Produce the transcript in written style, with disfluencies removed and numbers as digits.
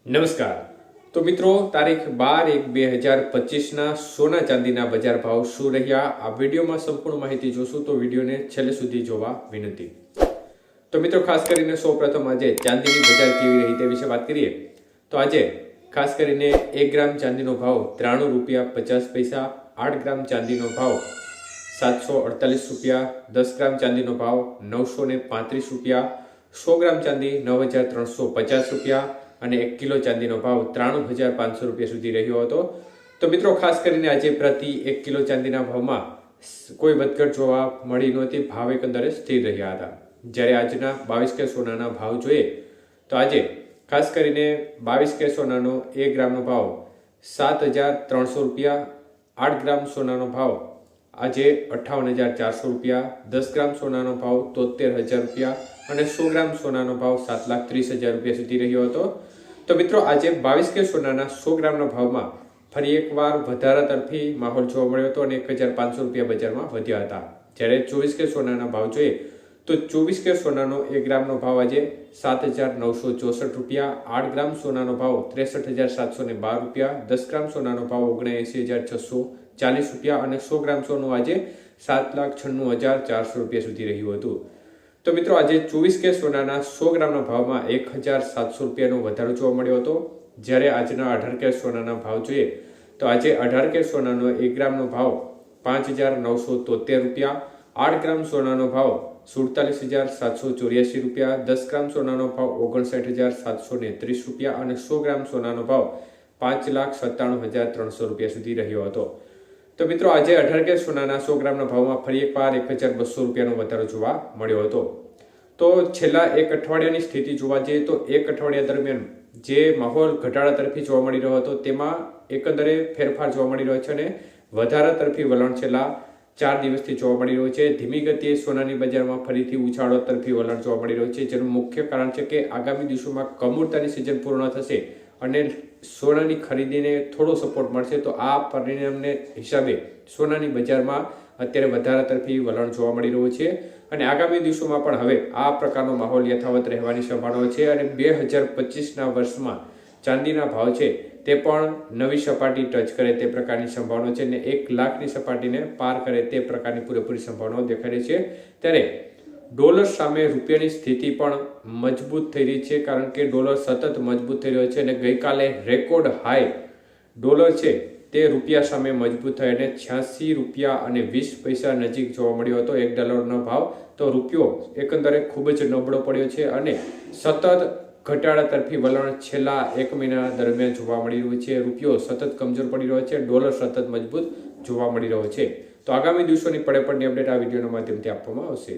નમસ્કાર. તો મિત્રો, તારીખ 12/1/2025ના સોના ચાંદીના બજાર ભાવ શું રહ્યા આ વિડીયોમાં સંપૂર્ણ માહિતી જોશું, તો વિડીયોને છેલ્લે સુધી જોવા વિનંતી. તો મિત્રો, ખાસ કરીને સૌપ્રથમ આજે ચાંદીની બજાર કેવી રહી તે વિશે વાત કરીએ. તો આજે ખાસ કરીને 1 ગ્રામ ચાંદીનો ભાવ ₹93.50, 8 ગ્રામ ચાંદીનો ભાવ ₹748, 10 ગ્રામ ચાંદીનો ભાવ ₹935, 100 ગ્રામ ચાંદી ₹9350 અને 1 કિલો ચાંદીનો ભાવ ₹93,500 સુધી રહ્યો હતો. તો મિત્રો, ખાસ કરીને આજે પ્રતિ 1 કિલો ચાંદીના ભાવમાં કોઈ વધઘટ જોવા મળી નહોતી. ભાવ એકંદરે સ્થિર રહ્યા હતા. જ્યારે આજના 22 કે સોનાના ભાવ જોઈએ તો આજે ખાસ કરીને 22 કે સોનાનો 1 ગ્રામનો ભાવ ₹7,300, 8 ગ્રામ સોનાનો ભાવ આજે ₹58,400, 10 ગ્રામ સોનાનો ભાવ ₹73,000 અને 100 ગ્રામ સોનાનો ભાવ ₹7,30,000 સુધી રહ્યો હતો. તો મિત્રો, આજે 22 કે સોનાના 100 ગ્રામના ભાવમાં ફરી એકવાર વધારા તરફી માહોલ જોવા મળ્યો હતો અને ₹1,500 બજારમાં વધ્યા હતા. જ્યારે 24 કે સોનાના ભાવ જોઈએ તો 24 કે સોનાનો 1 ગ્રામનો ભાવ આજે ₹7,964, 8 ગ્રામ સોનાનો ભાવ ₹63,712, 10 ગ્રામ સોનાનો ભાવ ₹79,640 અને 100 ગ્રામ સોનું આજે ₹7,96,400 સુધી રહ્યું હતું. તો મિત્રો, આજે 24 કે સોનાના 100 ગ્રામના ભાવમાં ₹1,700નો વધારો જોવા મળ્યો હતો. જ્યારે આજના 18 કે સોનાના ભાવ જોઈએ તો આજે 18 કે સોનાનો 1 ગ્રામનો ભાવ ₹5,973, 8 ગ્રામ સોનાનો ભાવ ₹47,784, 10 ગ્રામ સોનાનો ભાવ ₹59,730 અને 100 ગ્રામ સોનાનો ભાવ ₹5,97,300 સુધી રહ્યો હતો. તો મિત્રો, આજે 18 કે સોનાના 100 ગ્રામના ભાવમાં ફરી એકવાર ₹1,200નો વધારો જોવા મળ્યો હતો. તો છેલ્લા એક અઠવાડિયાની સ્થિતિ જોવા જઈએ તો એક અઠવાડિયા દરમિયાન જે માહોલ ઘટાડા તરફી જોવા મળી રહ્યો હતો તેમાં એકંદરે ફેરફાર જોવા મળી રહ્યો છે અને વધારા તરફી વલણ છેલ્લા 4 દિવસથી જોવા મળી રહ્યું છે. ધીમી ગતિએ સોનાની બજારમાં ફરીથી ઉછાળો તરફી વલણ જોવા મળી રહ્યું છે, જેનું મુખ્ય કારણ છે કે આગામી દિવસોમાં કમોડિટીની સિઝન પૂર્ણ થશે અને સોનાની ખરીદીને થોડો સપોર્ટ મળશે. તો આ પરિણામને હિસાબે સોનાની બજારમાં અત્યારે વધારા તરફી વલણ જોવા મળી રહ્યું છે અને આગામી દિવસોમાં પણ હવે આ પ્રકારનો માહોલ યથાવત રહેવાની સંભાવના છે અને 2025ના વર્ષમાં ચાંદીના ભાવ છે તે પણ નવી સપાટી ટચ કરે તે પ્રકારની સંભાવના છે અને 1 લાખની સપાટીને પાર કરે તે પ્રકારની પૂરેપૂરી સંભાવનાઓ દેખાઈ રહી છે. ત્યારે ડોલર સામે રૂપિયાની સ્થિતિ પણ મજબૂત થઈ રહી છે, કારણ કે ડોલર સતત મજબૂત થઈ રહ્યો છે અને ગઈકાલે રેકોર્ડ હાઈ ડોલર છે તે રૂપિયા સામે મજબૂત થઈ અને ₹86.20 નજીક જોવા મળ્યો હતો $1નો ભાવ. તો રૂપિયો એકંદરે ખૂબ જ નબળો પડ્યો છે અને સતત ઘટાડા તરફી વલણ છેલ્લા 1 મહિના દરમિયાન જોવા મળી રહ્યું છે. રૂપિયો સતત કમજોર પડી રહ્યો છે, ડોલર સતત મજબૂત જોવા મળી રહ્યો છે. તો આગામી દિવસોની પડેપડની અપડેટ આ વિડીયોના માધ્યમથી આપવામાં આવશે.